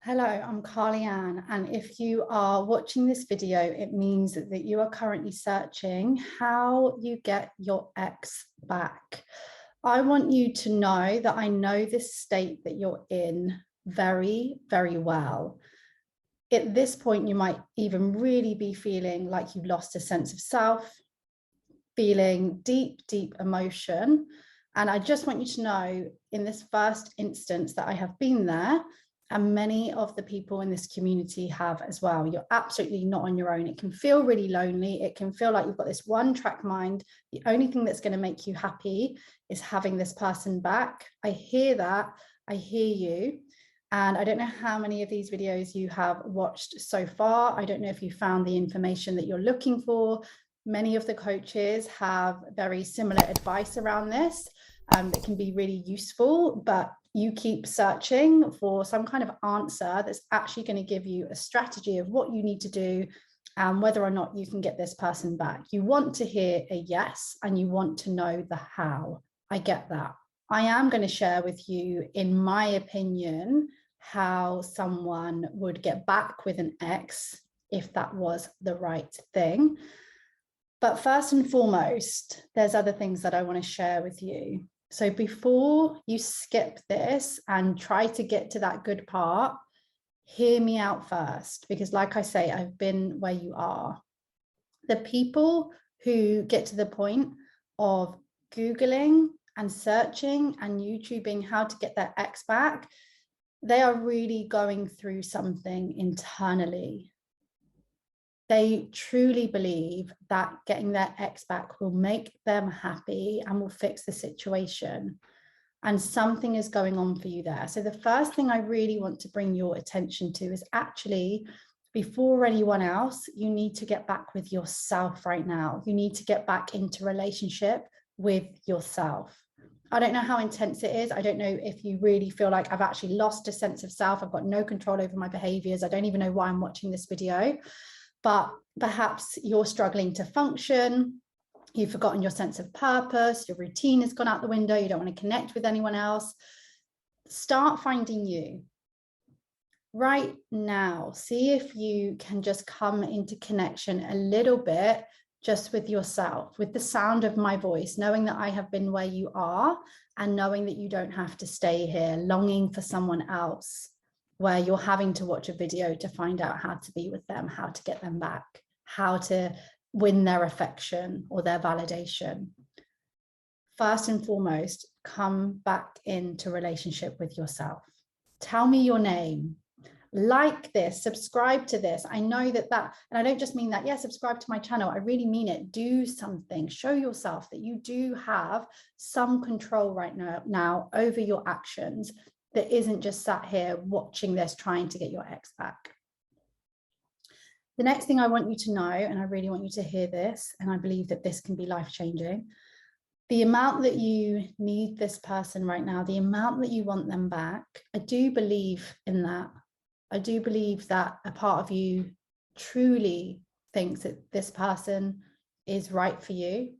Hello, I'm Carly Ann, and if you are watching this video, it means that you are currently searching how you get your ex back. I want you to know that I know this state that you're in very, very well. At this point, you might even really be feeling like you've lost a sense of self, feeling deep, deep emotion. And I just want you to know in this first instance that I have been there, and many of the people in this community have as well. You're absolutely not on your own. It can feel really lonely. It can feel like you've got this one track mind. The only thing that's going to make you happy is having this person back. I hear that. I hear you. And I don't know how many of these videos you have watched so far. I don't know if you found the information that you're looking for. Many of the coaches have very similar advice around this that can be really useful, but you keep searching for some kind of answer that's actually going to give you a strategy of what you need to do and whether or not you can get this person back. You want to hear a yes, and you want to know the how. I get that. I am going to share with you, in my opinion, how someone would get back with an ex if that was the right thing. But first and foremost, there's other things that I want to share with you. So before you skip this and try to get to that good part, hear me out first, because like I say, I've been where you are. The people who get to the point of Googling and searching and YouTubing how to get their ex back, they are really going through something internally. They truly believe that getting their ex back will make them happy and will fix the situation. And something is going on for you there. So the first thing I really want to bring your attention to is actually, before anyone else, you need to get back with yourself right now. You need to get back into relationship with yourself. I don't know how intense it is. I don't know if you really feel like I've actually lost a sense of self. I've got no control over my behaviors. I don't even know why I'm watching this video. But perhaps you're struggling to function, you've forgotten your sense of purpose, your routine has gone out the window, you don't want to connect with anyone else. Start finding you right now. See if you can just come into connection a little bit just with yourself, with the sound of my voice, knowing that I have been where you are and knowing that you don't have to stay here longing for someone else, where you're having to watch a video to find out how to be with them, how to get them back, how to win their affection or their validation. First and foremost, come back into relationship with yourself. Tell me your name. Like this, subscribe to this. I know that, and I don't just mean that, yeah, subscribe to my channel. I really mean it. Do something. Show yourself that you do have some control right now over your actions, that isn't just sat here watching this, trying to get your ex back. The next thing I want you to know, and I really want you to hear this, and I believe that this can be life-changing, the amount that you need this person right now, the amount that you want them back, I do believe in that. I do believe that a part of you truly thinks that this person is right for you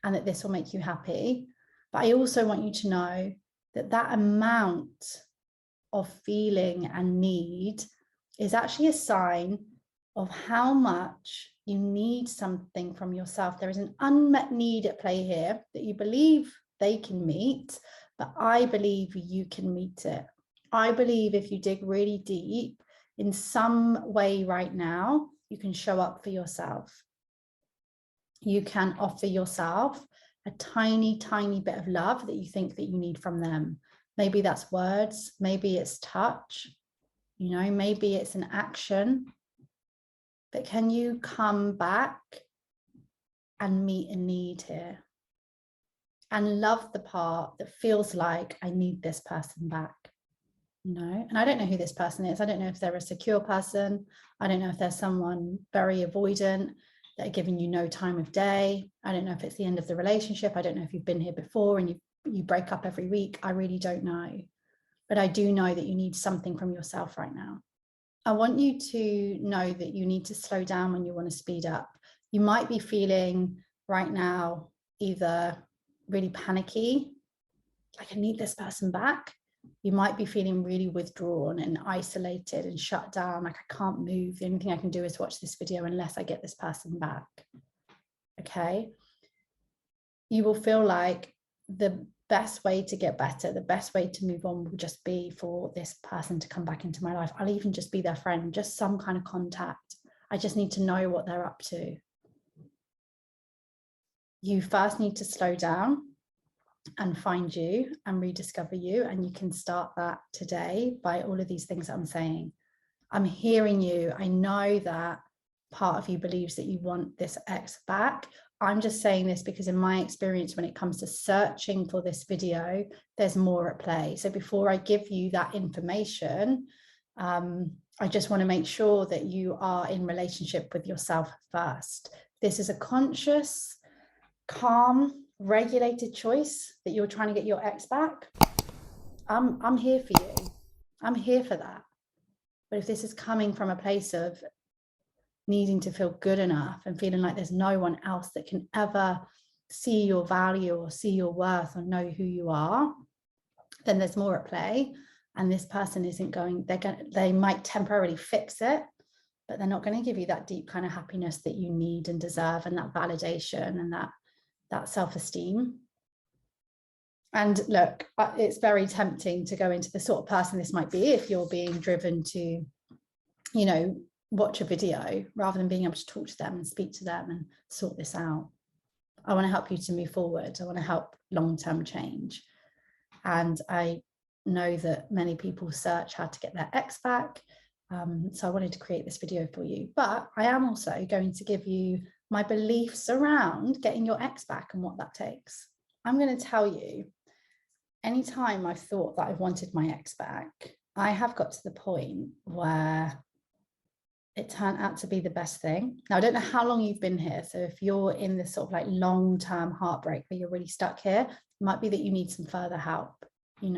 and that this will make you happy. But I also want you to know that that amount of feeling and need is actually a sign of how much you need something from yourself. There is an unmet need at play here that you believe they can meet, but I believe you can meet it. I believe if you dig really deep, in some way right now, you can show up for yourself. You can offer yourself a tiny, tiny bit of love that you think that you need from them. Maybe that's words, maybe it's touch, maybe it's an action. But can you come back and meet a need here and love the part that feels like I need this person back? And I don't know who this person is. I don't know if they're a secure person. I don't know if there's someone very avoidant that are giving you no time of day. I don't know if it's the end of the relationship. I don't know if you've been here before and you break up every week. I really don't know. But I do know that you need something from yourself right now. I want you to know that you need to slow down when you want to speed up. You might be feeling right now either really panicky, like I need this person back, You might be feeling really withdrawn and isolated and shut down, like I can't move. The only thing I can do is watch this video unless I get this person back. Okay. You will feel like the best way to get better, the best way to move on will just be for this person to come back into my life. I'll even just be their friend, just some kind of contact. I just need to know what they're up to. You first need to slow down and find you and rediscover you. And you can start that today by all of these things that I'm saying. I'm hearing you. I know that part of you believes that you want this ex back. I'm just saying this because in my experience, when it comes to searching for this video, there's more at play. So before I give you that information, I just want to make sure that you are in relationship with yourself first. This is a conscious, calm, regulated choice that you're trying to get your ex back. I'm here for you. I'm here for that. But if this is coming from a place of needing to feel good enough and feeling like there's no one else that can ever see your value or see your worth or know who you are, then there's more at play. And this person isn't going, they might temporarily fix it, but they're not going to give you that deep kind of happiness that you need and deserve, and that validation and that self-esteem. And look, it's very tempting to go into the sort of person this might be if you're being driven to, watch a video rather than being able to talk to them and speak to them and sort this out. I want to help you to move forward. I want to help long-term change. And I know that many people search how to get their ex back. So I wanted to create this video for you. But I am also going to give you my beliefs around getting your ex back and what that takes. I'm going to tell you, anytime I've thought that I wanted my ex back, I have got to the point where it turned out to be the best thing. Now, I don't know how long you've been here. So if you're in this sort of like long-term heartbreak where you're really stuck here, it might be that you need some further help. You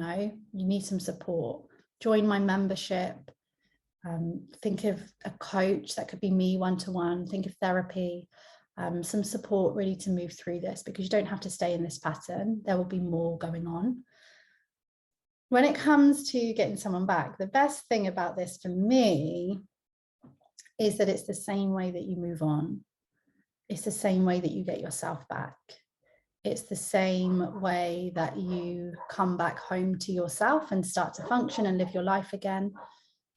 need some support. Join my membership. Think of a coach. That could be me one-to-one. Think of therapy, some support really to move through this, because you don't have to stay in this pattern. There will be more going on. When it comes to getting someone back, the best thing about this for me is that it's the same way that you move on. It's the same way that you get yourself back. It's the same way that you come back home to yourself and start to function and live your life again.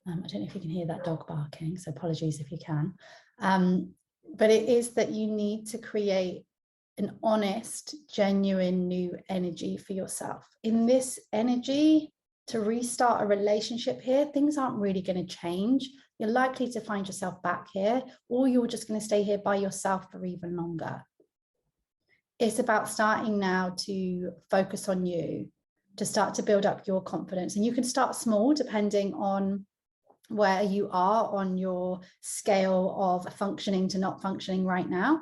I don't know if you can hear that dog barking, so apologies if you can. But it is that you need to create an honest, genuine new energy for yourself. In this energy, to restart a relationship here, things aren't really going to change. You're likely to find yourself back here, or you're just going to stay here by yourself for even longer. It's about starting now to focus on you, to start to build up your confidence. And you can start small depending on where you are on your scale of functioning to not functioning right now.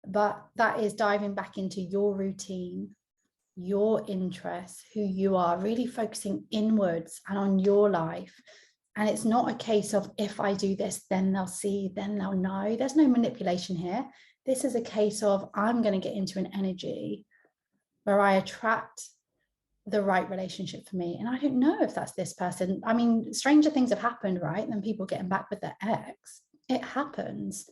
But that is diving back into your routine, your interests, who you are, really focusing inwards and on your life. And it's not a case of, if I do this, then they'll see, then they'll know. There's no manipulation here. This is a case of, I'm going to get into an energy where I attract the right relationship for me. And I don't know if that's this person. I mean, stranger things have happened, right? Than people getting back with their ex. It happens,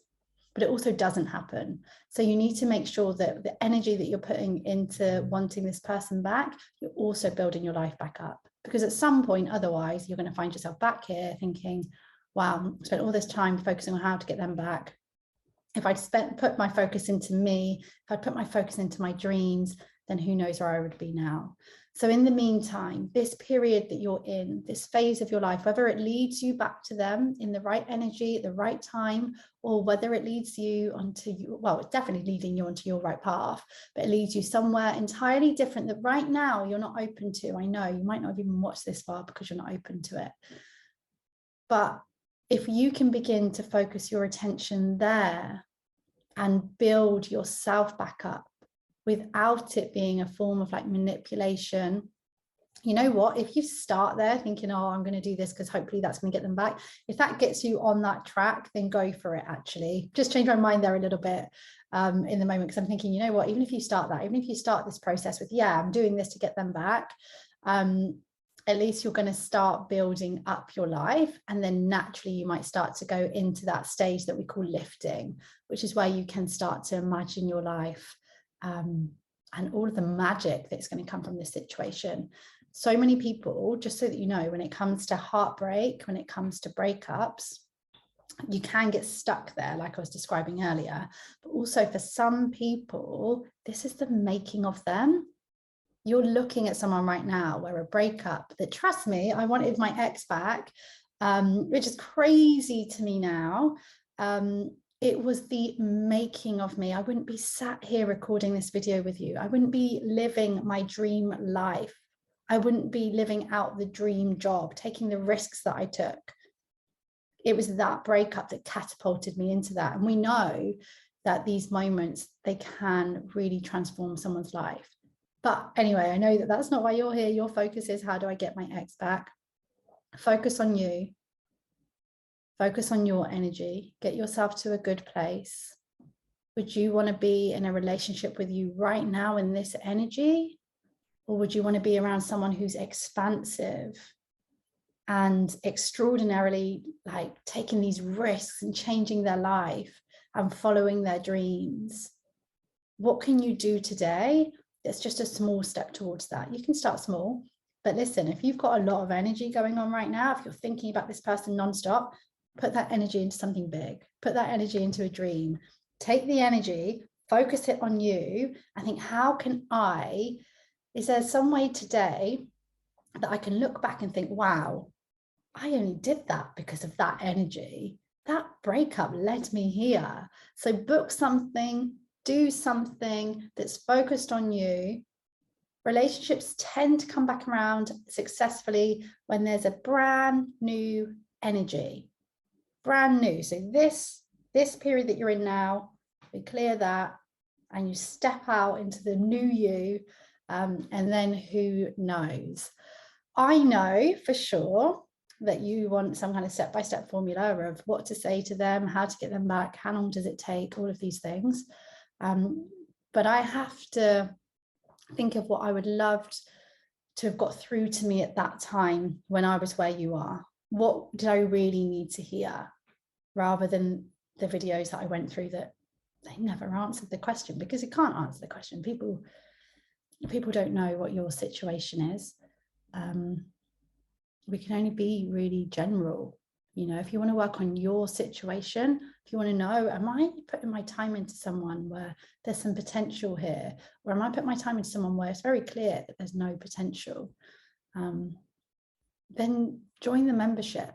but it also doesn't happen. So you need to make sure that the energy that you're putting into wanting this person back, you're also building your life back up. Because at some point, otherwise, you're going to find yourself back here thinking, wow, I spent all this time focusing on how to get them back. If I'd put my focus into me, if I'd put my focus into my dreams, then who knows where I would be now. So in the meantime, this period that you're in, this phase of your life, whether it leads you back to them in the right energy at the right time, or whether it leads you onto you, well, it's definitely leading you onto your right path, but it leads you somewhere entirely different that right now you're not open to. I know you might not have even watched this far because you're not open to it. But if you can begin to focus your attention there and build yourself back up, without it being a form of like manipulation, you know what, if you start there thinking, oh, I'm going to do this because hopefully that's going to get them back, if that gets you on that track, then go for it. Actually, just change my mind there a little bit in the moment, because I'm thinking, you know what, even if you start this process with, yeah, I'm doing this to get them back, at least you're going to start building up your life. And then naturally you might start to go into that stage that we call lifting, which is where you can start to imagine your life and all of the magic that's going to come from this situation. So many people, just so that you know, when it comes to heartbreak, when it comes to breakups, you can get stuck there, like I was describing earlier. But also for some people, this is the making of them. You're looking at someone right now where a breakup that, trust me, I wanted my ex back, which is crazy to me now. It was the making of me. I wouldn't be sat here recording this video with you. I wouldn't be living my dream life. I wouldn't be living out the dream job, taking the risks that I took. It was that breakup that catapulted me into that. And we know that these moments, they can really transform someone's life. But anyway, I know that that's not why you're here. Your focus is, how do I get my ex back? Focus on you. Focus on your energy. Get yourself to a good place. Would you want to be in a relationship with you right now in this energy? Or would you want to be around someone who's expansive and extraordinarily like taking these risks and changing their life and following their dreams? What can you do today? It's just a small step towards that. You can start small, but listen, if you've got a lot of energy going on right now, if you're thinking about this person nonstop, put that energy into something big, put that energy into a dream, take the energy, focus it on you. I think, is there some way today that I can look back and think, wow, I only did that because of that energy. That breakup led me here. So book something, do something that's focused on you. Relationships tend to come back around successfully when there's a brand new energy. Brand new. So this period that you're in now, we clear that and you step out into the new you, and then who knows? I know for sure that you want some kind of step-by-step formula of what to say to them, how to get them back, how long does it take, all of these things. But I have to think of what I would love to have got through to me at that time when I was where you are. What did I really need to hear, rather than the videos that I went through that they never answered the question, because it can't answer the question. People don't know what your situation is. We can only be really general. You know, if you want to work on your situation, if you want to know, am I putting my time into someone where there's some potential here, or am I putting my time into someone where it's very clear that there's no potential? Then join the membership.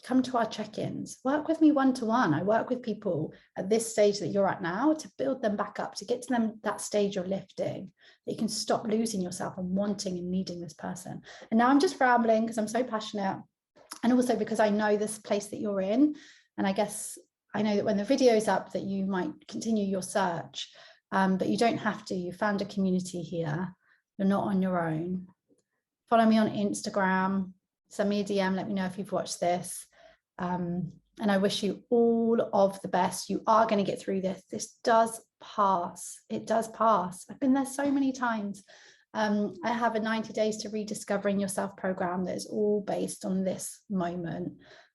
Come to our check-ins, work with me one-to-one. I work with people at this stage that you're at now to build them back up, to get to them that stage of lifting, that you can stop losing yourself and wanting and needing this person. And now I'm just rambling because I'm so passionate, and also because I know this place that you're in. And I guess I know that when the video's up that you might continue your search, but you don't have to. You found a community here. You're not on your own. Follow me on Instagram, send me a DM, let me know if you've watched this. And I wish you all of the best. You are going to get through this. This does pass. It does pass. I've been there so many times. I have a 90 days to rediscovering yourself program that is all based on this moment.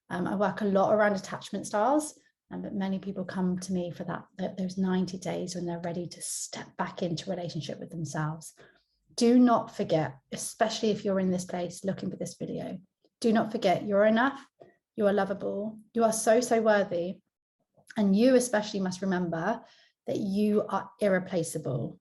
I work a lot around attachment styles, but many people come to me for those 90 days when they're ready to step back into relationship with themselves. Do not forget, especially if you're in this place looking for this video, do not forget you're enough. You are lovable. You are so, so worthy. And you especially must remember that you are irreplaceable.